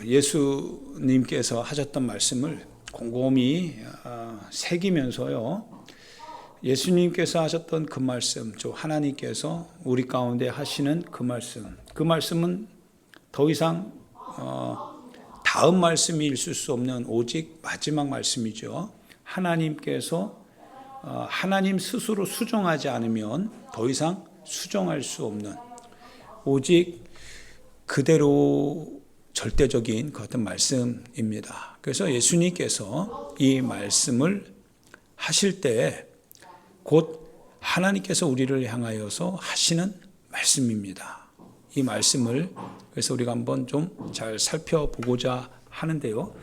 예수님께서 하셨던 말씀을 곰곰이 새기면서요. 예수님께서 하셨던 그 말씀, 저 하나님께서 우리 가운데 하시는 그 말씀은 더 이상 다음 말씀이 있을 수 없는 오직 마지막 말씀이죠. 하나님께서 하나님 스스로 수정하지 않으면 더 이상 수정할 수 없는 오직 그대로 절대적인 그 어떤 말씀입니다. 그래서 예수님께서 이 말씀을 하실 때 곧 하나님께서 우리를 향하여서 하시는 말씀입니다. 이 말씀을 그래서 우리가 한번 좀 잘 살펴보고자 하는데요.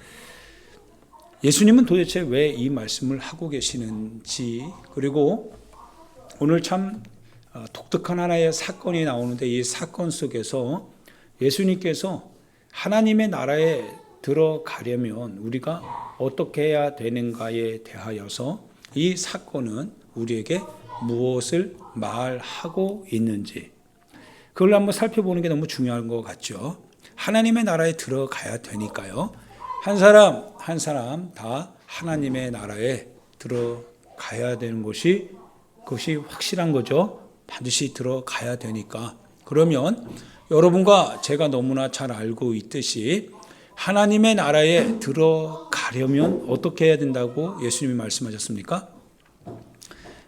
예수님은 도대체 왜 이 말씀을 하고 계시는지, 그리고 오늘 참 독특한 하나의 사건이 나오는데 이 사건 속에서 예수님께서 하나님의 나라에 들어가려면 우리가 어떻게 해야 되는가에 대하여서 이 사건은 우리에게 무엇을 말하고 있는지 그걸 한번 살펴보는 게 너무 중요한 것 같죠. 하나님의 나라에 들어가야 되니까요. 한 사람 다 하나님의 나라에 들어가야 되는 그것이 확실한 거죠. 반드시 들어가야 되니까. 그러면 여러분과 제가 너무나 잘 알고 있듯이 하나님의 나라에 들어가려면 어떻게 해야 된다고 예수님이 말씀하셨습니까?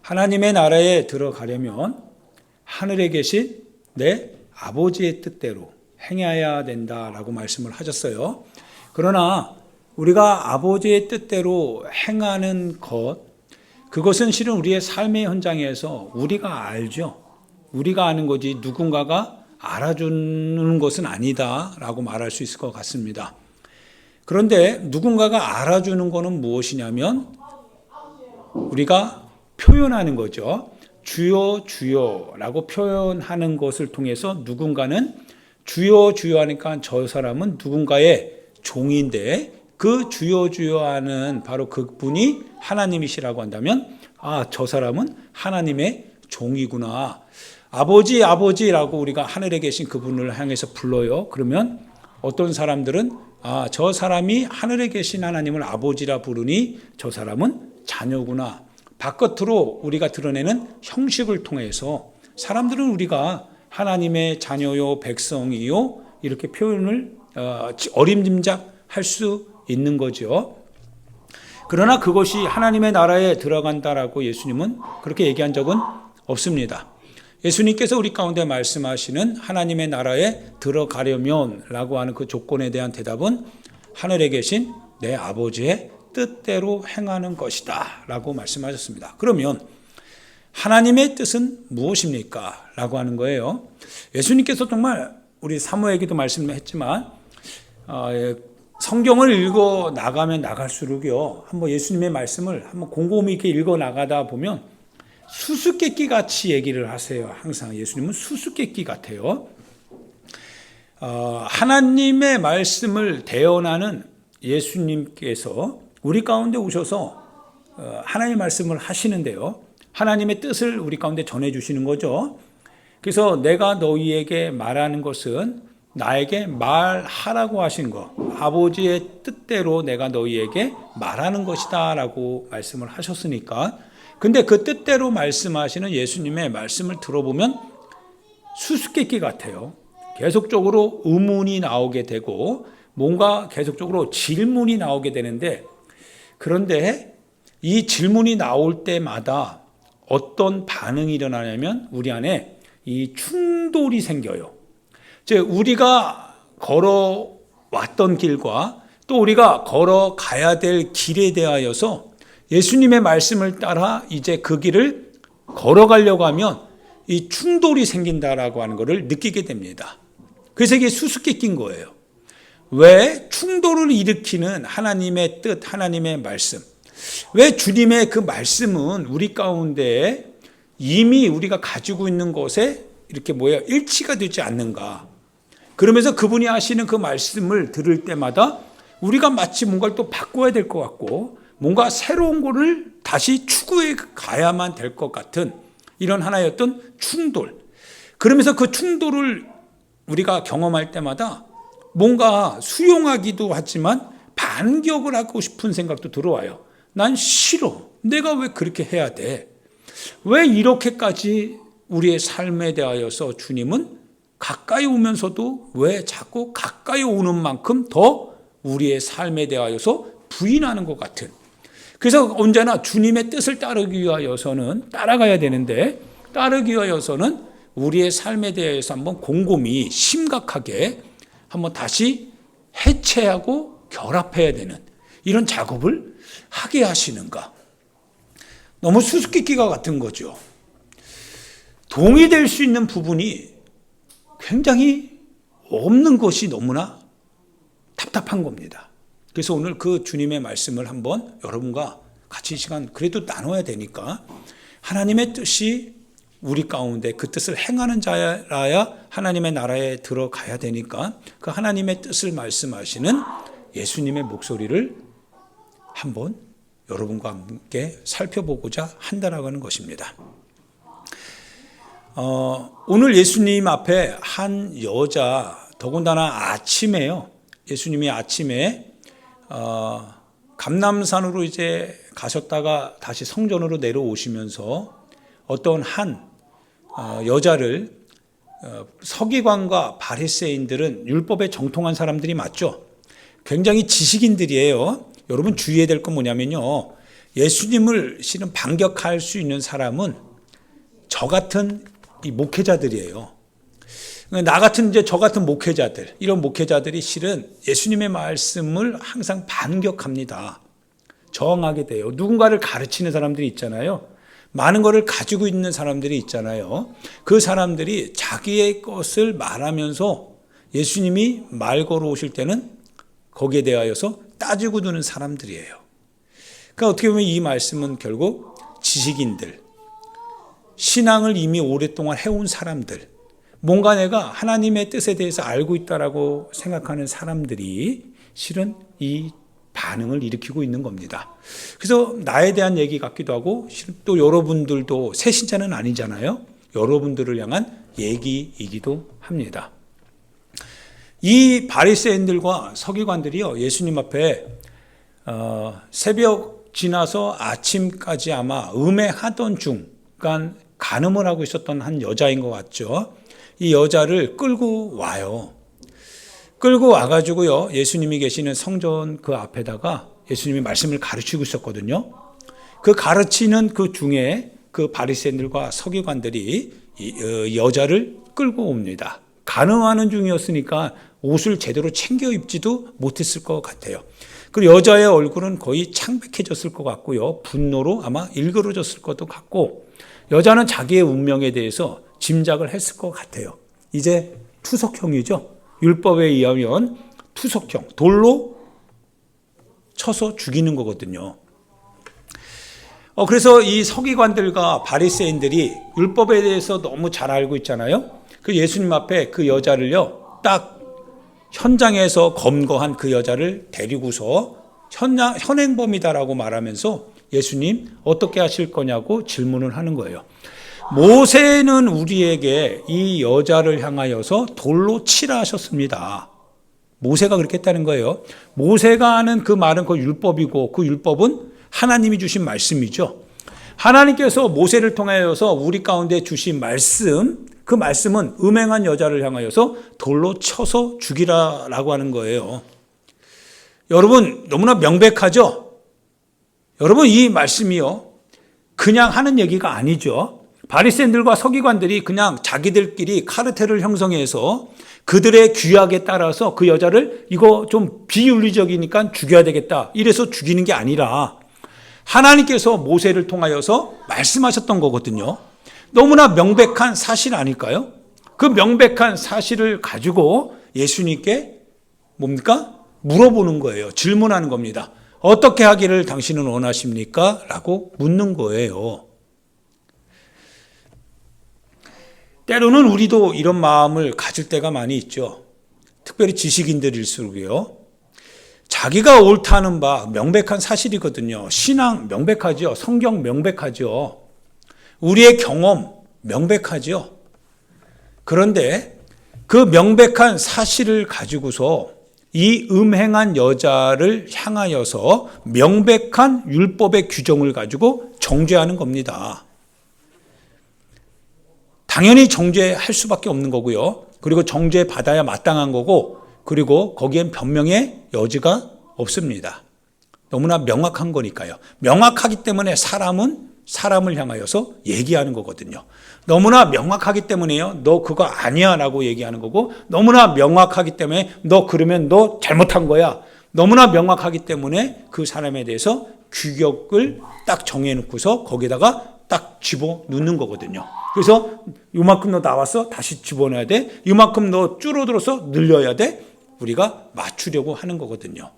하나님의 나라에 들어가려면 하늘에 계신 내 아버지의 뜻대로 행해야 된다라고 말씀을 하셨어요. 그러나 우리가 아버지의 뜻대로 행하는 그것은 실은 우리의 삶의 현장에서 우리가 알죠. 우리가 아는 거지 누군가가 알아주는 것은 아니다라고 말할 수 있을 것 같습니다. 그런데 누군가가 알아주는 것은 무엇이냐면 우리가 표현하는 거죠. 주여 주여라고 표현하는 것을 통해서 누군가는 주여 주여 하니까 저 사람은 누군가의 종인데 그 주여 주여 하는 바로 그분이 하나님이시라고 한다면 저 사람은 하나님의 종이구나. 아버지라고 우리가 하늘에 계신 그분을 향해서 불러요. 그러면 어떤 사람들은 저 사람이 하늘에 계신 하나님을 아버지라 부르니 저 사람은 자녀구나. 바깥으로 우리가 드러내는 형식을 통해서 사람들은 우리가 하나님의 자녀요 백성이요 이렇게 표현을 어림짐작할 수 있는 거죠. 그러나 그것이 하나님의 나라에 들어간다라고 예수님은 그렇게 얘기한 적은 없습니다. 예수님께서 우리 가운데 말씀하시는 하나님의 나라에 들어가려면 라고 하는 그 조건에 대한 대답은 하늘에 계신 내 아버지의 뜻대로 행하는 것이다 라고 말씀하셨습니다. 그러면 하나님의 뜻은 무엇입니까? 라고 하는 거예요. 예수님께서 정말 우리 사무에게도 말씀했지만 성경을 읽어 나가면 나갈수록요 한번 예수님의 말씀을 한번 곰곰이 이렇게 읽어 나가다 보면 수수께끼 같이 얘기를 하세요. 항상 예수님은 수수께끼 같아요. 하나님의 말씀을 대언하는 예수님께서 우리 가운데 오셔서 하나님의 말씀을 하시는데요. 하나님의 뜻을 우리 가운데 전해주시는 거죠. 그래서 내가 너희에게 말하는 것은 나에게 말하라고 하신 것, 아버지의 뜻대로 내가 너희에게 말하는 것이다 라고 말씀을 하셨으니까 근데 그 뜻대로 말씀하시는 예수님의 말씀을 들어보면 수수께끼 같아요. 계속적으로 의문이 나오게 되고 뭔가 계속적으로 질문이 나오게 되는데 그런데 이 질문이 나올 때마다 어떤 반응이 일어나냐면 우리 안에 이 충돌이 생겨요. 즉 우리가 걸어왔던 길과 또 우리가 걸어가야 될 길에 대하여서 예수님의 말씀을 따라 이제 그 길을 걸어가려고 하면 이 충돌이 생긴다라고 하는 것을 느끼게 됩니다. 그래서 이게 수수께끼인 거예요. 왜 충돌을 일으키는 하나님의 뜻, 하나님의 말씀, 왜 주님의 그 말씀은 우리 가운데 이미 우리가 가지고 있는 것에 이렇게 일치가 되지 않는가. 그러면서 그분이 하시는 그 말씀을 들을 때마다 우리가 마치 뭔가를 또 바꿔야 될 것 같고 뭔가 새로운 거를 다시 추구해 가야만 될 것 같은 이런 하나의 어떤 충돌. 그러면서 그 충돌을 우리가 경험할 때마다 뭔가 수용하기도 하지만 반격을 하고 싶은 생각도 들어와요. 난 싫어. 내가 왜 그렇게 해야 돼? 왜 이렇게까지 우리의 삶에 대하여서 주님은 가까이 오면서도 왜 자꾸 가까이 오는 만큼 더 우리의 삶에 대하여서 부인하는 것 같은. 그래서 언제나 주님의 뜻을 따르기 위하여서는 따라가야 되는데, 따르기 위하여서는 우리의 삶에 대해서 한번 곰곰이 심각하게 한번 다시 해체하고 결합해야 되는 이런 작업을 하게 하시는가. 너무 수수께끼가 같은 거죠. 동의될 수 있는 부분이 굉장히 없는 것이 너무나 답답한 겁니다. 그래서 오늘 그 주님의 말씀을 한번 여러분과 같이 시간 그래도 나눠야 되니까, 하나님의 뜻이 우리 가운데 그 뜻을 행하는 자라야 하나님의 나라에 들어가야 되니까 그 하나님의 뜻을 말씀하시는 예수님의 목소리를 한번 여러분과 함께 살펴보고자 한다라는 것입니다. 오늘 예수님 앞에 한 여자, 더군다나 아침에요. 예수님이 아침에 감람산으로 이제 가셨다가 다시 성전으로 내려오시면서 어떤 한 여자를, 서기관과 바리새인들은 율법에 정통한 사람들이 맞죠. 굉장히 지식인들이에요. 여러분 주의해야 될 건 뭐냐면요, 예수님을 실은 반격할 수 있는 사람은 저 같은 이 목회자들이에요. 나 같은 이제 저 같은 목회자들, 이런 목회자들이 실은 예수님의 말씀을 항상 반격합니다. 저항하게 돼요. 누군가를 가르치는 사람들이 있잖아요. 많은 것을 가지고 있는 사람들이 있잖아요. 그 사람들이 자기의 것을 말하면서 예수님이 말 걸어오실 때는 거기에 대하여서 따지고 두는 사람들이에요. 그러니까 어떻게 보면 이 말씀은 결국 지식인들, 신앙을 이미 오랫동안 해온 사람들, 뭔가 내가 하나님의 뜻에 대해서 알고 있다라고 생각하는 사람들이 실은 이 반응을 일으키고 있는 겁니다. 그래서 나에 대한 얘기 같기도 하고, 또 여러분들도 새 신자는 아니잖아요. 여러분들을 향한 얘기이기도 합니다. 이 바리새인들과 서기관들이요, 예수님 앞에 새벽 지나서 아침까지 아마 음행하던 중, 그러니까 간음을 하고 있었던 한 여자인 것 같죠. 이 여자를 끌고 와요. 끌고 와가지고요, 예수님이 계시는 성전 그 앞에다가 예수님이 말씀을 가르치고 있었거든요. 그 가르치는 그 중에 그 바리새인들과 서기관들이 이 여자를 끌고 옵니다. 간음하는 중이었으니까 옷을 제대로 챙겨 입지도 못했을 것 같아요. 그리고 여자의 얼굴은 거의 창백해졌을 것 같고요, 분노로 아마 일그러졌을 것도 같고, 여자는 자기의 운명에 대해서 짐작을 했을 것 같아요. 이제 투석형이죠. 율법에 의하면 투석형, 돌로 쳐서 죽이는 거거든요. 그래서 이 서기관들과 바리새인들이 율법에 대해서 너무 잘 알고 있잖아요. 그 예수님 앞에 그 여자를요, 딱 현장에서 검거한 그 여자를 데리고서 현행범이다라고 말하면서 예수님 어떻게 하실 거냐고 질문을 하는 거예요. 모세는 우리에게 이 여자를 향하여서 돌로 치라 하셨습니다. 모세가 그렇게 했다는 거예요. 모세가 하는 그 말은 그 율법이고, 그 율법은 하나님이 주신 말씀이죠. 하나님께서 모세를 통하여서 우리 가운데 주신 말씀, 그 말씀은 음행한 여자를 향하여서 돌로 쳐서 죽이라라고 하는 거예요. 여러분 너무나 명백하죠? 여러분 이 말씀이요, 그냥 하는 얘기가 아니죠. 바리새인들과 서기관들이 그냥 자기들끼리 카르텔을 형성해서 그들의 규약에 따라서 그 여자를 이거 좀 비윤리적이니까 죽여야 되겠다, 이래서 죽이는 게 아니라 하나님께서 모세를 통하여서 말씀하셨던 거거든요. 너무나 명백한 사실 아닐까요? 그 명백한 사실을 가지고 예수님께 뭡니까? 물어보는 거예요. 질문하는 겁니다. 어떻게 하기를 당신은 원하십니까? 라고 묻는 거예요. 때로는 우리도 이런 마음을 가질 때가 많이 있죠. 특별히 지식인들일수록요. 자기가 옳다는 바 명백한 사실이거든요. 신앙 명백하죠. 성경 명백하죠. 우리의 경험 명백하죠. 그런데 그 명백한 사실을 가지고서 이 음행한 여자를 향하여서 명백한 율법의 규정을 가지고 정죄하는 겁니다. 당연히 정죄할 수밖에 없는 거고요. 그리고 정죄받아야 마땅한 거고, 그리고 거기엔 변명의 여지가 없습니다. 너무나 명확한 거니까요. 명확하기 때문에 사람은 사람을 향하여서 얘기하는 거거든요. 너무나 명확하기 때문에요. 너 그거 아니야 라고 얘기하는 거고, 너무나 명확하기 때문에 너 그러면 너 잘못한 거야. 너무나 명확하기 때문에 그 사람에 대해서 규격을 딱 정해놓고서 거기다가 딱 집어넣는 거거든요. 그래서 이만큼 너 나왔어? 다시 집어넣어야 돼. 이만큼 너 줄어들어서 늘려야 돼. 우리가 맞추려고 하는 거거든요.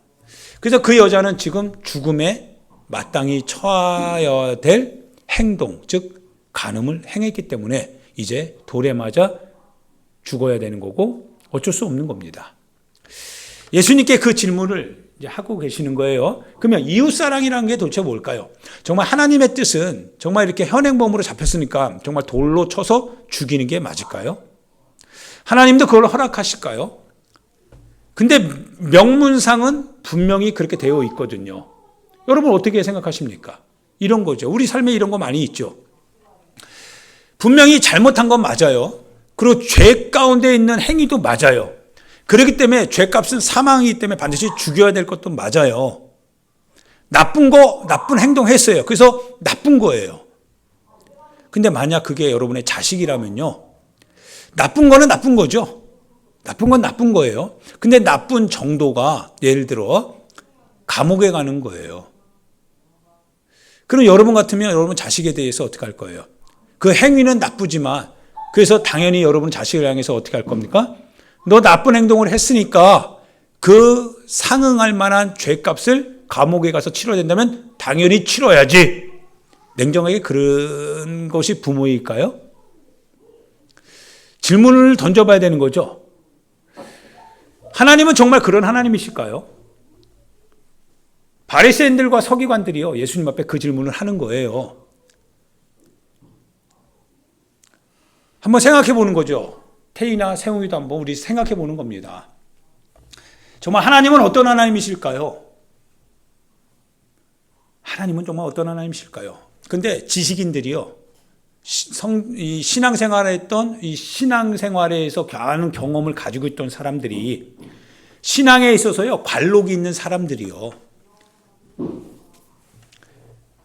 그래서 그 여자는 지금 죽음에 마땅히 처해야 될 행동, 즉 간음을 행했기 때문에 이제 돌에 맞아 죽어야 되는 거고 어쩔 수 없는 겁니다. 예수님께 그 질문을 이제 하고 계시는 거예요. 그러면 이웃사랑이라는 게 도대체 뭘까요? 정말 하나님의 뜻은 정말 이렇게 현행범으로 잡혔으니까 정말 돌로 쳐서 죽이는 게 맞을까요? 하나님도 그걸 허락하실까요? 근데 명문상은 분명히 그렇게 되어 있거든요. 여러분 어떻게 생각하십니까? 이런 거죠. 우리 삶에 이런 거 많이 있죠. 분명히 잘못한 건 맞아요. 그리고 죄 가운데 있는 행위도 맞아요. 그렇기 때문에 죄값은 사망이기 때문에 반드시 죽여야 될 것도 맞아요. 나쁜 행동 했어요. 그래서 나쁜 거예요. 근데 만약 그게 여러분의 자식이라면요. 나쁜 거는 나쁜 거죠. 나쁜 건 나쁜 거예요. 근데 나쁜 정도가 예를 들어 감옥에 가는 거예요. 그럼 여러분 같으면 여러분 자식에 대해서 어떻게 할 거예요? 그 행위는 나쁘지만 그래서 당연히 여러분 자식을 향해서 어떻게 할 겁니까? 너 나쁜 행동을 했으니까 그 상응할 만한 죄값을 감옥에 가서 치러야 된다면 당연히 치러야지. 냉정하게 그런 것이 부모일까요? 질문을 던져봐야 되는 거죠. 하나님은 정말 그런 하나님이실까요? 바리새인들과 서기관들이요 예수님 앞에 그 질문을 하는 거예요. 한번 생각해 보는 거죠. 태희나 세웅이도 한번 우리 생각해 보는 겁니다. 정말 하나님은 어떤 하나님이실까요? 하나님은 정말 어떤 하나님이실까요? 근데 지식인들이요 이 신앙생활에 했던 이 신앙생활에서 많은 경험을 가지고 있던 사람들이 신앙에 있어서요 관록이 있는 사람들이요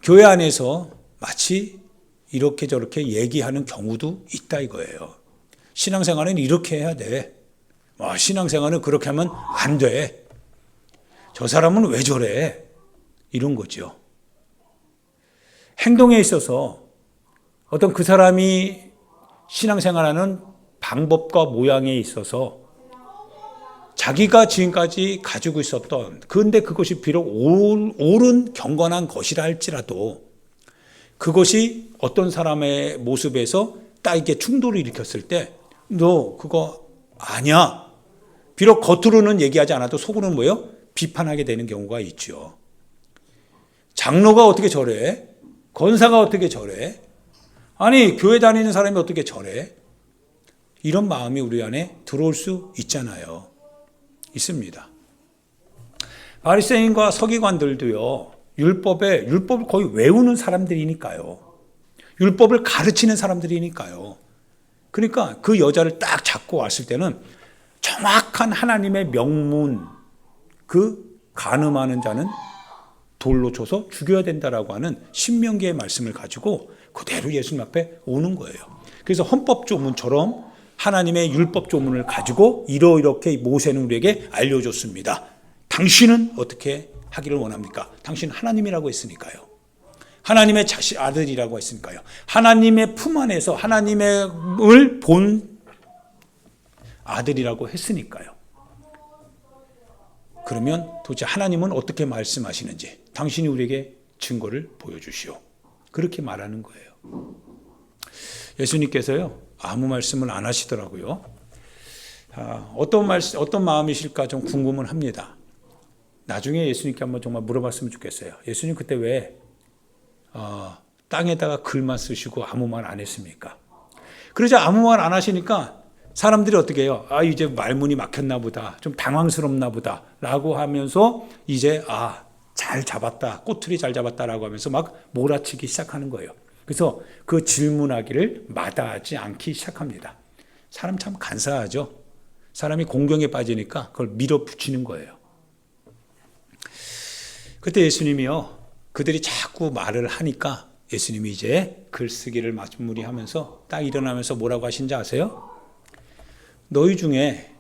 교회 안에서 마치 이렇게 저렇게 얘기하는 경우도 있다 이거예요. 신앙생활은 이렇게 해야 돼. 신앙생활은 그렇게 하면 안 돼. 저 사람은 왜 저래? 이런 거죠. 행동에 있어서 어떤 그 사람이 신앙생활하는 방법과 모양에 있어서 자기가 지금까지 가지고 있었던 그런데 그것이 비록 옳은 경건한 것이라 할지라도 그것이 어떤 사람의 모습에서 딱 이렇게 충돌을 일으켰을 때 너 그거 아니야. 비록 겉으로는 얘기하지 않아도 속으로는 뭐예요? 비판하게 되는 경우가 있죠. 장로가 어떻게 저래? 권사가 어떻게 저래? 아니 교회 다니는 사람이 어떻게 저래? 이런 마음이 우리 안에 들어올 수 있잖아요. 있습니다. 바리새인과 서기관들도요. 율법을 거의 외우는 사람들이니까요. 율법을 가르치는 사람들이니까요. 그러니까 그 여자를 딱 잡고 왔을 때는 정확한 하나님의 명문, 그 간음하는 자는 돌로 쳐서 죽여야 된다라고 하는 신명기의 말씀을 가지고 그대로 예수님 앞에 오는 거예요. 그래서 헌법조문처럼 하나님의 율법조문을 가지고 이렇게 모세는 우리에게 알려줬습니다. 당신은 어떻게 하기를 원합니까? 당신 하나님이라고 했으니까요. 하나님의 아들이라고 했으니까요. 하나님의 품 안에서 하나님을 본 아들이라고 했으니까요. 그러면 도대체 하나님은 어떻게 말씀하시는지 당신이 우리에게 증거를 보여주시오. 그렇게 말하는 거예요. 예수님께서요 아무 말씀을 안 하시더라고요. 어떤 마음이실까 좀 궁금은 합니다. 나중에 예수님께 한번 정말 물어봤으면 좋겠어요. 예수님 그때 왜 땅에다가 글만 쓰시고 아무 말 안 했습니까? 그러자 아무 말 안 하시니까 사람들이 어떻게 해요? 이제 말문이 막혔나 보다. 좀 당황스럽나 보다. 라고 하면서 이제 잘 잡았다. 꼬투리 잘 잡았다라고 하면서 막 몰아치기 시작하는 거예요. 그래서 그 질문하기를 마다하지 않기 시작합니다. 사람 참 간사하죠. 사람이 공경에 빠지니까 그걸 밀어붙이는 거예요. 그때 예수님이요, 그들이 자꾸 말을 하니까 예수님이 이제 글쓰기를 마무리하면서 딱 일어나면서 뭐라고 하신지 아세요? 너희 중에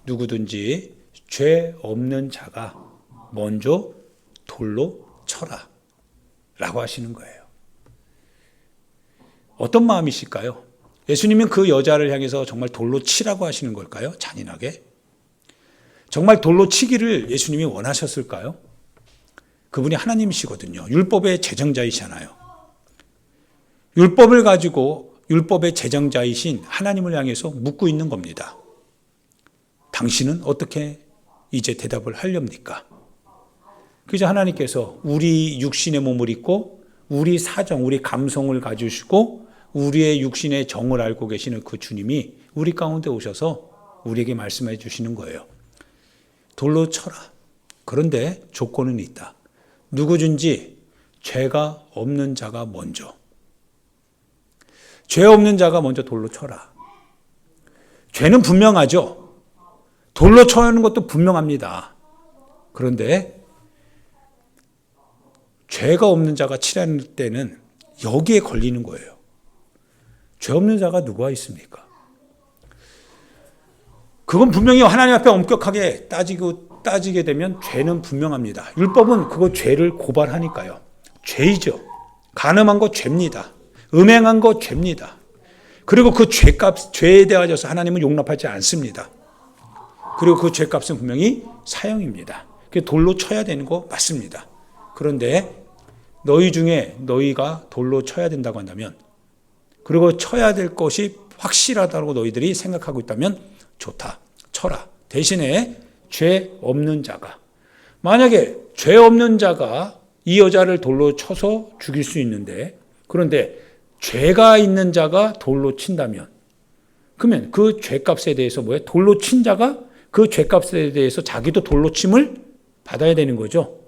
누구든지 죄 없는 자가 먼저 돌로 쳐라 라고 하시는 거예요. 어떤 마음이실까요? 예수님은 그 여자를 향해서 정말 돌로 치라고 하시는 걸까요? 잔인하게? 정말 돌로 치기를 예수님이 원하셨을까요? 그분이 하나님이시거든요. 율법의 제정자이시잖아요. 율법을 가지고 율법의 제정자이신 하나님을 향해서 묻고 있는 겁니다. 당신은 어떻게 이제 대답을 하렵니까? 그래서 하나님께서 우리 육신의 몸을 입고 우리 사정, 우리 감성을 가지시고 우리의 육신의 정을 알고 계시는 그 주님이 우리 가운데 오셔서 우리에게 말씀해 주시는 거예요. 돌로 쳐라. 그런데 조건은 있다. 누구든지 죄가 없는 자가 먼저. 죄 없는 자가 먼저 돌로 쳐라. 죄는 분명하죠. 돌로 쳐는 것도 분명합니다. 그런데 죄가 없는 자가 치라는 때는 여기에 걸리는 거예요. 죄 없는 자가 누가 있습니까? 그건 분명히 하나님 앞에 엄격하게 따지게 되면 죄는 분명합니다. 율법은 그거 죄를 고발하니까요. 죄이죠. 간음한 거 죄입니다. 음행한 거 죄입니다. 그리고 그 죄에 대하여서 하나님은 용납하지 않습니다. 그리고 그 죄값은 분명히 사형입니다. 돌로 쳐야 되는 거 맞습니다. 그런데 너희 중에 너희가 돌로 쳐야 된다고 한다면, 그리고 쳐야 될 것이 확실하다고 너희들이 생각하고 있다면 좋다. 쳐라. 대신에 죄 없는 자가, 만약에 죄 없는 자가 이 여자를 돌로 쳐서 죽일 수 있는데, 그런데 죄가 있는 자가 돌로 친다면, 그러면 그 죄값에 대해서 뭐예요? 돌로 친 자가 그 죄값에 대해서 자기도 돌로 침을 받아야 되는 거죠.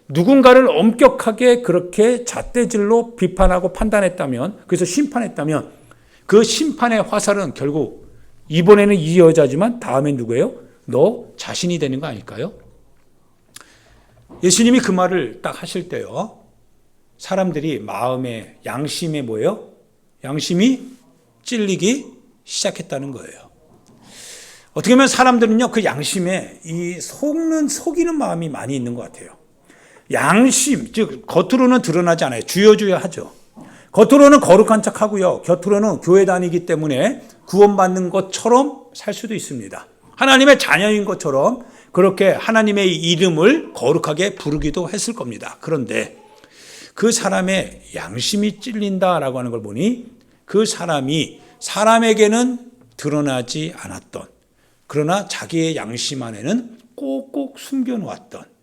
누군가를 엄격하게 그렇게 잣대질로 비판하고 판단했다면, 그래서 심판했다면, 그 심판의 화살은 결국 이번에는 이 여자지만 다음엔 누구예요? 너 자신이 되는 거 아닐까요? 예수님이 그 말을 딱 하실 때요, 사람들이 마음에, 양심에 뭐예요? 양심이 찔리기 시작했다는 거예요. 어떻게 보면 사람들은요, 그 양심에 속이는 마음이 많이 있는 것 같아요. 양심, 즉 겉으로는 드러나지 않아요. 주여주여 하죠. 겉으로는 거룩한 척 하고요, 겉으로는 교회 다니기 때문에 구원받는 것처럼 살 수도 있습니다. 하나님의 자녀인 것처럼 그렇게 하나님의 이름을 거룩하게 부르기도 했을 겁니다. 그런데 그 사람의 양심이 찔린다라고 하는 걸 보니, 그 사람이 사람에게는 드러나지 않았던, 그러나 자기의 양심 안에는 꼭꼭 숨겨놓았던,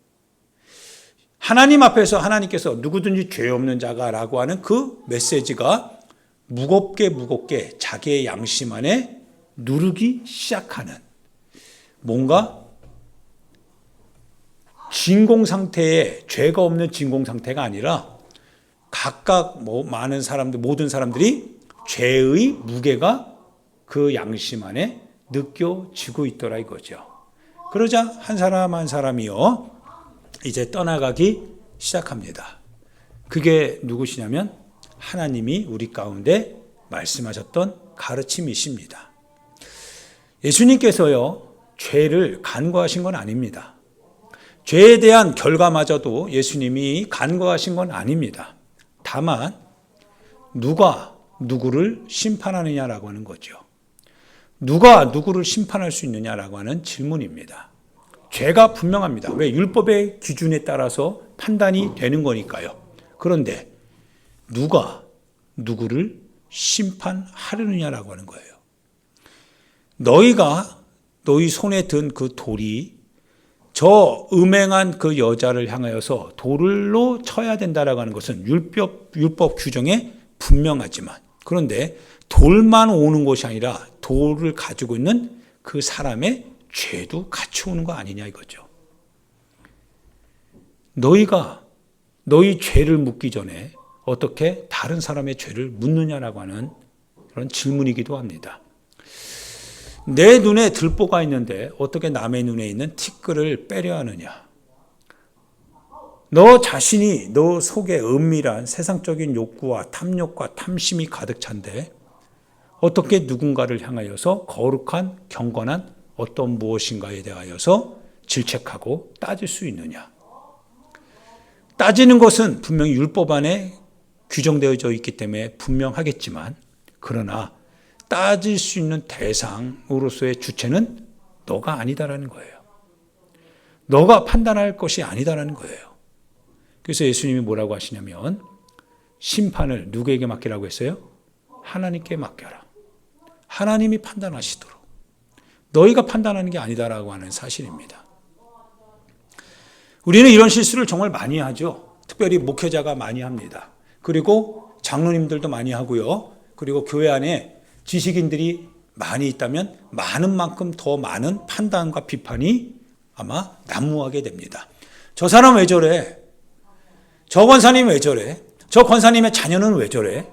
하나님 앞에서 하나님께서 누구든지 죄 없는 자가라고 하는 그 메시지가 무겁게 자기의 양심 안에 누르기 시작하는, 뭔가 진공 상태에, 죄가 없는 진공 상태가 아니라 각각 많은 사람들, 모든 사람들이 죄의 무게가 그 양심 안에 느껴지고 있더라 이거죠. 그러자 한 사람 한 사람이요, 이제 떠나가기 시작합니다. 그게 누구시냐면 하나님이 우리 가운데 말씀하셨던 가르침이십니다. 예수님께서요, 죄를 간과하신 건 아닙니다. 죄에 대한 결과마저도 예수님이 간과하신 건 아닙니다. 다만 누가 누구를 심판하느냐라고 하는 거죠. 누가 누구를 심판할 수 있느냐라고 하는 질문입니다. 죄가 분명합니다. 왜? 율법의 기준에 따라서 판단이 되는 거니까요. 그런데 누가 누구를 심판하려느냐라고 하는 거예요. 너희가 너희 손에 든 그 돌이 저 음행한 그 여자를 향하여서 돌로 쳐야 된다라고 하는 것은 율법 규정에 분명하지만, 그런데 돌만 오는 것이 아니라 돌을 가지고 있는 그 사람의 죄도 같이 오는 거 아니냐 이거죠. 너희가 너희 죄를 묻기 전에 어떻게 다른 사람의 죄를 묻느냐라고 하는 그런 질문이기도 합니다. 내 눈에 들보가 있는데 어떻게 남의 눈에 있는 티끌을 빼려 하느냐. 너 자신이 너 속에 은밀한 세상적인 욕구와 탐욕과 탐심이 가득 찬데 어떻게 누군가를 향하여서 거룩한 경건한 어떤 무엇인가에 대하여서 질책하고 따질 수 있느냐. 따지는 것은 분명히 율법 안에 규정되어져 있기 때문에 분명하겠지만 그러나 따질 수 있는 대상으로서의 주체는 너가 아니다라는 거예요. 너가 판단할 것이 아니다라는 거예요. 그래서 예수님이 뭐라고 하시냐면 심판을 누구에게 맡기라고 했어요? 하나님께 맡겨라. 하나님이 판단하시도록. 너희가 판단하는 게 아니다라고 하는 사실입니다. 우리는 이런 실수를 정말 많이 하죠. 특별히 목회자가 많이 합니다. 그리고 장로님들도 많이 하고요. 그리고 교회 안에 지식인들이 많이 있다면 많은 만큼 더 많은 판단과 비판이 아마 난무하게 됩니다. 저 사람 왜 저래? 저 권사님 왜 저래? 저 권사님의 자녀는 왜 저래?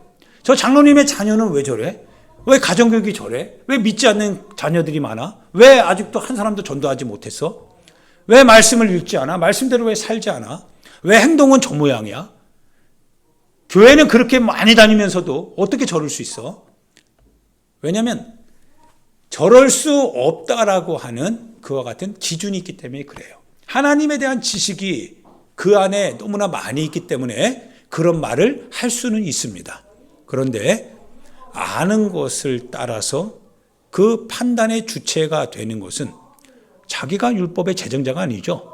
저 장로님의 자녀는 왜 저래? 왜 가정교육이 저래? 왜 믿지 않는 자녀들이 많아? 왜 아직도 한 사람도 전도하지 못했어? 왜 말씀을 읽지 않아? 말씀대로 왜 살지 않아? 왜 행동은 저 모양이야? 교회는 그렇게 많이 다니면서도 어떻게 저럴 수 있어? 왜냐하면 저럴 수 없다라고 하는 그와 같은 기준이 있기 때문에 그래요. 하나님에 대한 지식이 그 안에 너무나 많이 있기 때문에 그런 말을 할 수는 있습니다. 그런데 아는 것을 따라서 그 판단의 주체가 되는 것은 자기가 율법의 제정자가 아니죠.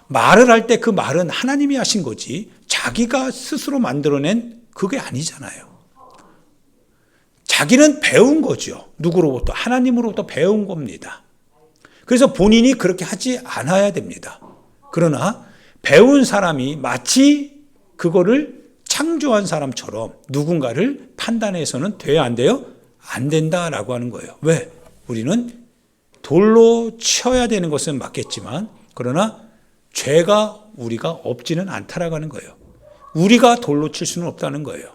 말을 할 때 그 말은 하나님이 하신 거지 자기가 스스로 만들어낸 그게 아니잖아요. 자기는 배운 거죠. 누구로부터? 하나님으로부터 배운 겁니다. 그래서 본인이 그렇게 하지 않아야 됩니다. 그러나 배운 사람이 마치 그거를 창조한 사람처럼 누군가를 판단해서는 돼야 안 돼요? 안 된다라고 하는 거예요. 왜? 우리는 돌로 쳐야 되는 것은 맞겠지만 그러나 죄가 우리가 없지는 않다라고 하는 거예요. 우리가 돌로 칠 수는 없다는 거예요.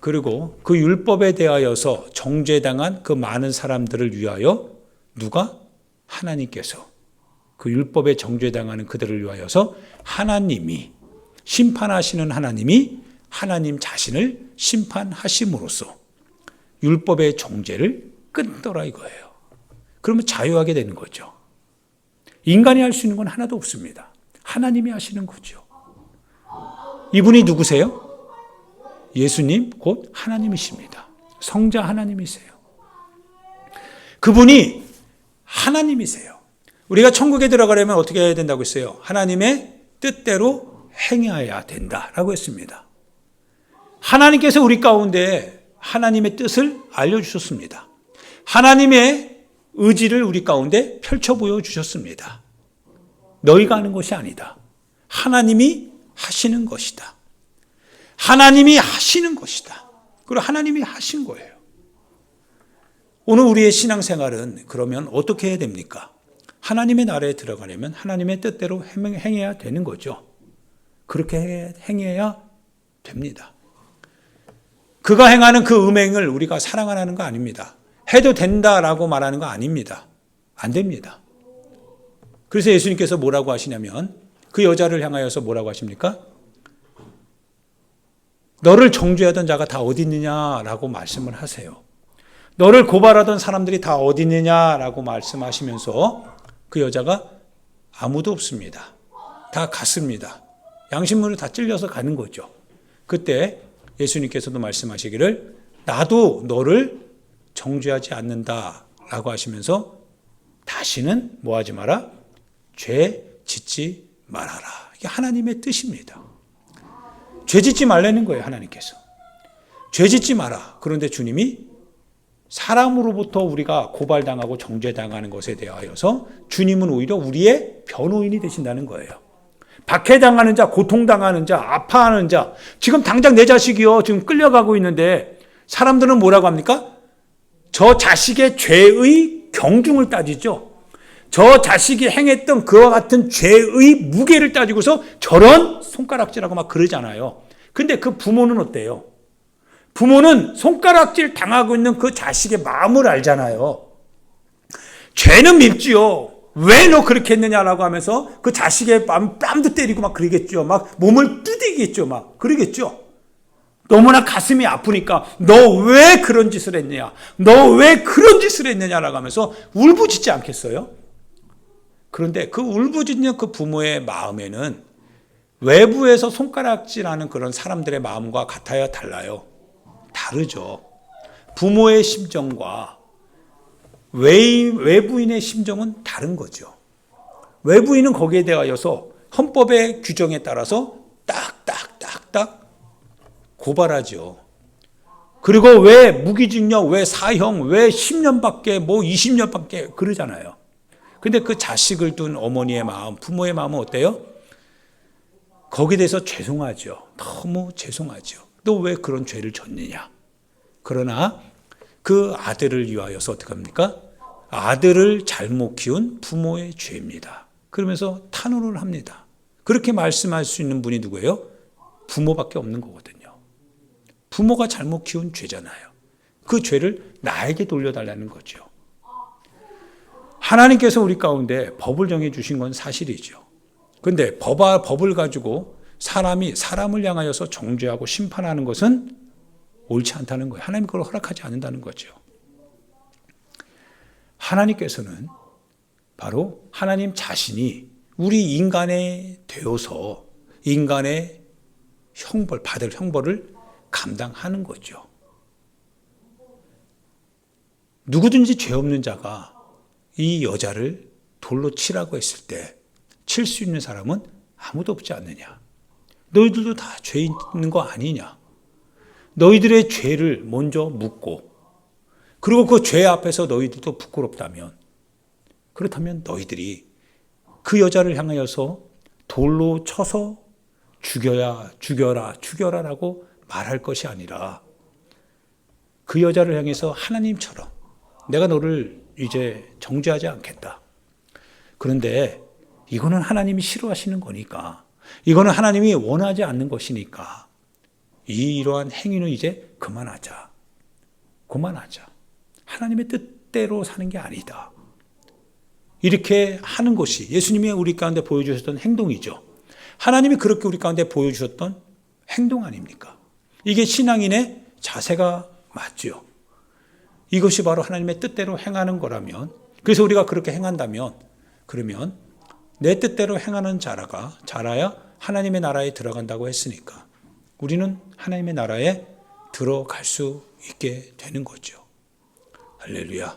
그리고 그 율법에 대하여서 정죄당한 그 많은 사람들을 위하여 누가? 하나님께서 그 율법에 정죄당하는 그들을 위하여서 하나님이 심판하시는 하나님이 하나님 자신을 심판하심으로써 율법의 정죄를 끊더라 이거예요. 그러면 자유하게 되는 거죠. 인간이 할 수 있는 건 하나도 없습니다. 하나님이 하시는 거죠. 이분이 누구세요? 예수님 곧 하나님이십니다. 성자 하나님이세요. 그분이 하나님이세요. 우리가 천국에 들어가려면 어떻게 해야 된다고 했어요? 하나님의 뜻대로 행해야 된다라고 했습니다. 하나님께서 우리 가운데 하나님의 뜻을 알려주셨습니다. 하나님의 의지를 우리 가운데 펼쳐 보여주셨습니다. 너희가 하는 것이 아니다. 하나님이 하시는 것이다. 하나님이 하시는 것이다. 그리고 하나님이 하신 거예요. 오늘 우리의 신앙생활은 그러면 어떻게 해야 됩니까? 하나님의 나라에 들어가려면 하나님의 뜻대로 행해야 되는 거죠. 그렇게 행해야 됩니다. 그가 행하는 그 음행을 우리가 사랑하는 거 아닙니다. 해도 된다라고 말하는 거 아닙니다. 안 됩니다. 그래서 예수님께서 뭐라고 하시냐면 그 여자를 향하여서 뭐라고 하십니까? 너를 정죄하던 자가 다 어디 있느냐라고 말씀을 하세요. 너를 고발하던 사람들이 다 어디 있느냐라고 말씀하시면서 그 여자가 아무도 없습니다. 다 갔습니다. 양심으로 다 찔려서 가는 거죠. 그때 예수님께서도 말씀하시기를 나도 너를 정죄하지 않는다라고 하시면서 다시는 뭐하지 마라? 죄 짓지 말아라. 이게 하나님의 뜻입니다. 죄 짓지 말라는 거예요. 하나님께서. 죄 짓지 마라. 그런데 주님이 사람으로부터 우리가 고발당하고 정죄당하는 것에 대하여서 주님은 오히려 우리의 변호인이 되신다는 거예요. 박해당하는 자, 고통당하는 자, 아파하는 자, 지금 당장 내 자식이요, 지금 끌려가고 있는데 사람들은 뭐라고 합니까? 저 자식의 죄의 경중을 따지죠. 저 자식이 행했던 그와 같은 죄의 무게를 따지고서 저런 손가락질하고 막 그러잖아요. 근데 그 부모는 어때요? 부모는 손가락질 당하고 있는 그 자식의 마음을 알잖아요. 죄는 밉지요. 왜 너 그렇게 했느냐라고 하면서 그 자식의 마음 뺨도 때리고 막 그러겠죠. 막 몸을 두드리겠죠. 막 그러겠죠. 너무나 가슴이 아프니까 너 왜 그런 짓을 했느냐, 너 왜 그런 짓을 했느냐라고 하면서 울부짖지 않겠어요? 그런데 그 울부짖는 그 부모의 마음에는 외부에서 손가락질하는 그런 사람들의 마음과 같아야 달라요? 다르죠. 부모의 심정과 외부인의 심정은 다른 거죠. 외부인은 거기에 대하여서 헌법의 규정에 따라서 딱딱딱딱 고발하죠. 그리고 왜 무기징역, 왜 사형, 왜 10년밖에, 뭐 20년밖에 그러잖아요. 근데 그 자식을 둔 어머니의 마음, 부모의 마음은 어때요? 거기에 대해서 죄송하죠. 너무 죄송하죠. 너 왜 그런 죄를 졌느냐. 그러나 그 아들을 위하여서 어떻게 합니까? 아들을 잘못 키운 부모의 죄입니다. 그러면서 탄원을 합니다. 그렇게 말씀할 수 있는 분이 누구예요? 부모밖에 없는 거거든요. 부모가 잘못 키운 죄잖아요. 그 죄를 나에게 돌려달라는 거죠. 하나님께서 우리 가운데 법을 정해주신 건 사실이죠. 그런데 법을 가지고 사람이 사람을 향하여서 정죄하고 심판하는 것은 옳지 않다는 거예요. 하나님 그걸 허락하지 않는다는 거죠. 하나님께서는 바로 하나님 자신이 우리 인간에 되어서 인간의 받을 형벌을 감당하는 거죠. 누구든지 죄 없는 자가 이 여자를 돌로 치라고 했을 때 칠 수 있는 사람은 아무도 없지 않느냐. 너희들도 다 죄 있는 거 아니냐. 너희들의 죄를 먼저 묻고 그리고 그 죄 앞에서 너희들도 부끄럽다면 그렇다면 너희들이 그 여자를 향하여서 돌로 쳐서 죽여라라고 말할 것이 아니라 그 여자를 향해서 하나님처럼 내가 너를 이제 정죄하지 않겠다. 그런데 이거는 하나님이 싫어하시는 거니까 이거는 하나님이 원하지 않는 것이니까 이러한 행위는 이제 그만하자. 하나님의 뜻대로 사는 게 아니다. 이렇게 하는 것이 예수님이 우리 가운데 보여주셨던 행동이죠. 하나님이 그렇게 우리 가운데 보여주셨던 행동 아닙니까? 이게 신앙인의 자세가 맞죠. 이것이 바로 하나님의 뜻대로 행하는 거라면, 그래서 우리가 그렇게 행한다면, 그러면 내 뜻대로 행하는 자라야 하나님의 나라에 들어간다고 했으니까 우리는 하나님의 나라에 들어갈 수 있게 되는 거죠. 할렐루야.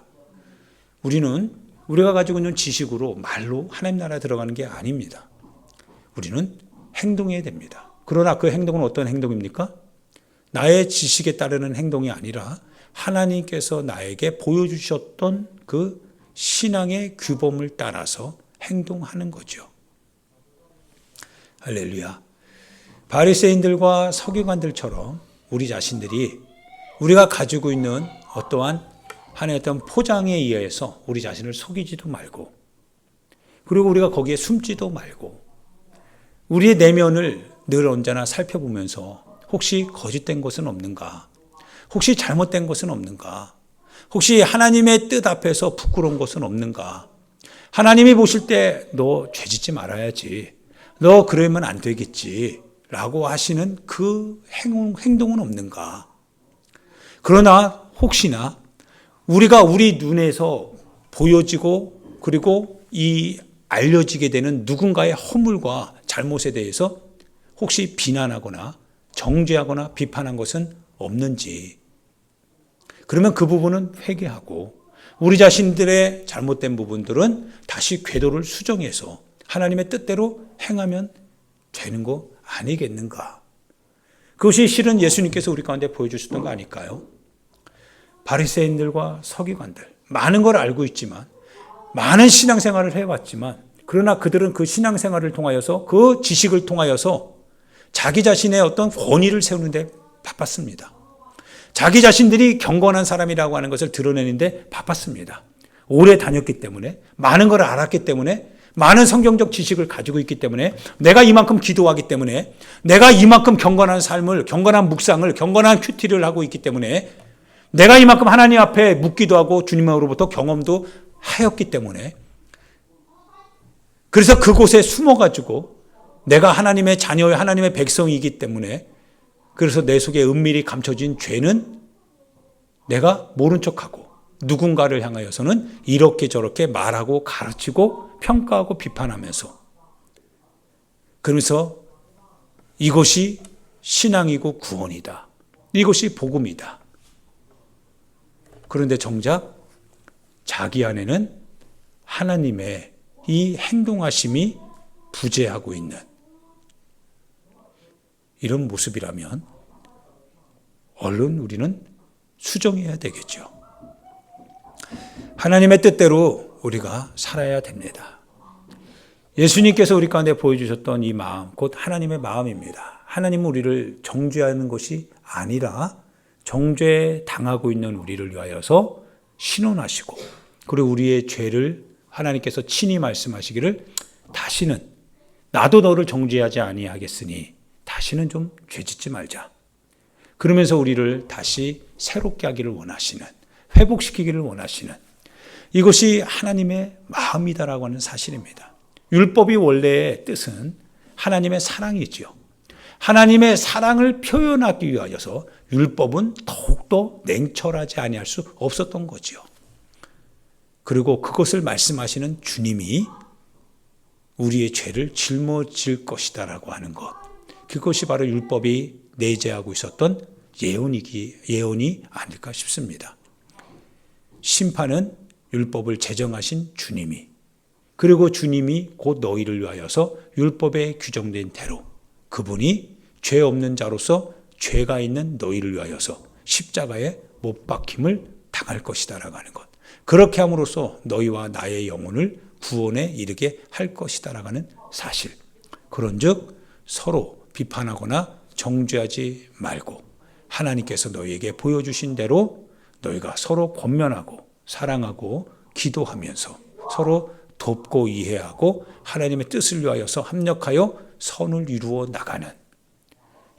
우리가 가지고 있는 지식으로 말로 하나님 나라에 들어가는 게 아닙니다. 우리는 행동해야 됩니다. 그러나 그 행동은 어떤 행동입니까? 나의 지식에 따르는 행동이 아니라 하나님께서 나에게 보여주셨던 그 신앙의 규범을 따라서 행동하는 거죠. 할렐루야. 바리새인들과 서기관들처럼 우리 자신들이 우리가 가지고 있는 어떠한 하나의 어떤 포장에 의해서 우리 자신을 속이지도 말고 그리고 우리가 거기에 숨지도 말고 우리의 내면을 늘 언제나 살펴보면서 혹시 거짓된 것은 없는가? 혹시 잘못된 것은 없는가? 혹시 하나님의 뜻 앞에서 부끄러운 것은 없는가? 하나님이 보실 때 너 죄짓지 말아야지. 너 그러면 안 되겠지. 라고 하시는 그 행동은 없는가? 그러나 혹시나 우리가 우리 눈에서 보여지고 그리고 이 알려지게 되는 누군가의 허물과 잘못에 대해서 혹시 비난하거나 정죄하거나 비판한 것은 없는지, 그러면 그 부분은 회개하고 우리 자신들의 잘못된 부분들은 다시 궤도를 수정해서 하나님의 뜻대로 행하면 되는 거 아니겠는가? 그것이 실은 예수님께서 우리 가운데 보여주셨던 거 아닐까요? 바리새인들과 서기관들, 많은 걸 알고 있지만, 많은 신앙생활을 해왔지만 그러나 그들은 그 신앙생활을 통하여서 그 지식을 통하여서 자기 자신의 어떤 권위를 세우는데 바빴습니다. 자기 자신들이 경건한 사람이라고 하는 것을 드러내는데 바빴습니다. 오래 다녔기 때문에, 많은 걸 알았기 때문에, 많은 성경적 지식을 가지고 있기 때문에, 내가 이만큼 기도하기 때문에, 내가 이만큼 경건한 삶을, 경건한 묵상을, 경건한 큐티를 하고 있기 때문에, 내가 이만큼 하나님 앞에 묻기도 하고 주님으로부터 경험도 하였기 때문에, 그래서 그곳에 숨어가지고 내가 하나님의 자녀의 하나님의 백성이기 때문에, 그래서 내 속에 은밀히 감춰진 죄는 내가 모른 척하고 누군가를 향하여서는 이렇게 저렇게 말하고 가르치고 평가하고 비판하면서, 그러면서 이것이 신앙이고 구원이다, 이것이 복음이다. 그런데 정작 자기 안에는 하나님의 이 행동하심이 부재하고 있는 이런 모습이라면 얼른 우리는 수정해야 되겠죠. 하나님의 뜻대로 우리가 살아야 됩니다. 예수님께서 우리 가운데 보여주셨던 이 마음, 곧 하나님의 마음입니다. 하나님은 우리를 정죄하는 것이 아니라 정죄 당하고 있는 우리를 위하여서 신원하시고, 그리고 우리의 죄를 하나님께서 친히 말씀하시기를, 다시는 나도 너를 정죄하지 아니하겠으니 다시는 좀 죄짓지 말자. 그러면서 우리를 다시 새롭게 하기를 원하시는, 회복시키기를 원하시는, 이것이 하나님의 마음이다라고 하는 사실입니다. 율법이 원래의 뜻은 하나님의 사랑이지요. 하나님의 사랑을 표현하기 위하여서 율법은 더욱더 냉철하지 아니할 수 없었던 거지요. 그리고 그것을 말씀하시는 주님이 우리의 죄를 짊어질 것이다라고 하는 것, 그것이 바로 율법이 내재하고 있었던 예언이 아닐까 싶습니다. 심판은 율법을 제정하신 주님이, 그리고 주님이 곧 너희를 위하여서 율법에 규정된 대로 그분이 죄 없는 자로서 죄가 있는 너희를 위하여서 십자가에 못 박힘을 당할 것이다라고 하는 것, 그렇게 함으로써 너희와 나의 영혼을 구원에 이르게 할 것이다라고 하는 사실, 그런즉 서로 비판하거나 정죄하지 말고 하나님께서 너희에게 보여주신 대로 너희가 서로 권면하고 사랑하고 기도하면서 서로 돕고 이해하고 하나님의 뜻을 위하여서 합력하여 선을 이루어 나가는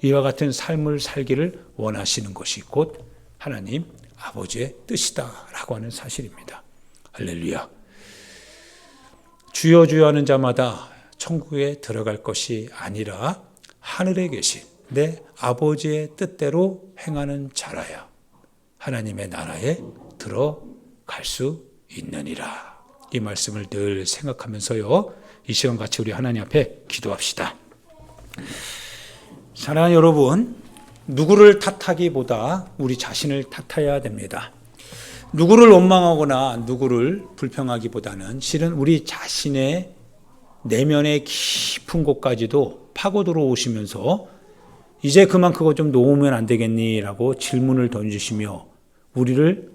이와 같은 삶을 살기를 원하시는 것이 곧 하나님 아버지의 뜻이다라고 하는 사실입니다. 할렐루야. 주여 주여 하는 자마다 천국에 들어갈 것이 아니라 하늘에 계신 내 아버지의 뜻대로 행하는 자라야 하나님의 나라에 들어갈 수 있느니라. 이 말씀을 늘 생각하면서요, 이 시간 같이 우리 하나님 앞에 기도합시다. 사랑하는 여러분, 누구를 탓하기보다 우리 자신을 탓해야 됩니다. 누구를 원망하거나 누구를 불평하기보다는 실은 우리 자신의 내면의 깊은 곳까지도 파고 들어오시면서 이제 그만 그거 좀 놓으면 안 되겠니? 라고 질문을 던지시며 우리를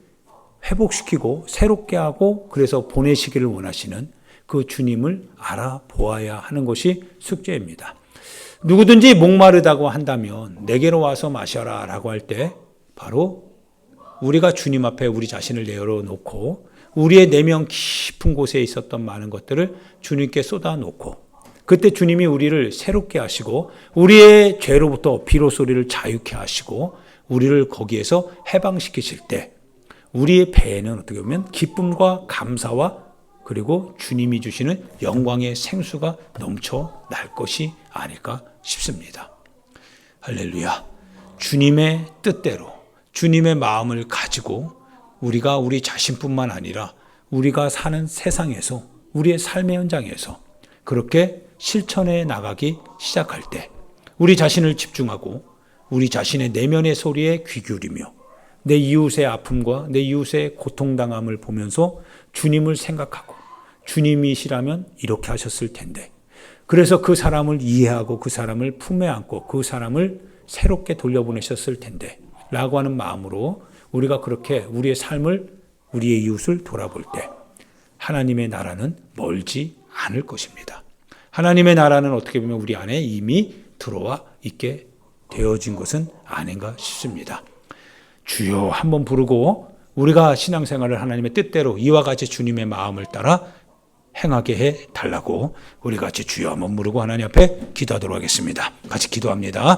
회복시키고 새롭게 하고 그래서 보내시기를 원하시는 그 주님을 알아보아야 하는 것이 숙제입니다. 누구든지 목마르다고 한다면 내게로 와서 마셔라 라고 할 때 바로 우리가 주님 앞에 우리 자신을 내어놓고 우리의 내면 깊은 곳에 있었던 많은 것들을 주님께 쏟아놓고 그때 주님이 우리를 새롭게 하시고 우리의 죄로부터 비로소 우리를 자유케 하시고 우리를 거기에서 해방시키실 때 우리의 배에는 어떻게 보면 기쁨과 감사와 그리고 주님이 주시는 영광의 생수가 넘쳐날 것이 아닐까 싶습니다. 할렐루야. 주님의 뜻대로 주님의 마음을 가지고 우리가 우리 자신뿐만 아니라 우리가 사는 세상에서 우리의 삶의 현장에서 그렇게 실천해 나가기 시작할 때 우리 자신을 집중하고 우리 자신의 내면의 소리에 귀 기울이며 내 이웃의 아픔과 내 이웃의 고통당함을 보면서 주님을 생각하고 주님이시라면 이렇게 하셨을 텐데 그래서 그 사람을 이해하고 그 사람을 품에 안고 그 사람을 새롭게 돌려보내셨을 텐데 라고 하는 마음으로 우리가 그렇게 우리의 삶을 우리의 이웃을 돌아볼 때 하나님의 나라는 멀지 않을 것입니다. 하나님의 나라는 어떻게 보면 우리 안에 이미 들어와 있게 되어진 것은 아닌가 싶습니다. 주여 한번 부르고 우리가 신앙생활을 하나님의 뜻대로 이와 같이 주님의 마음을 따라 행하게 해 달라고 우리 같이 주여 한번 부르고 하나님 앞에 기도하도록 하겠습니다. 같이 기도합니다.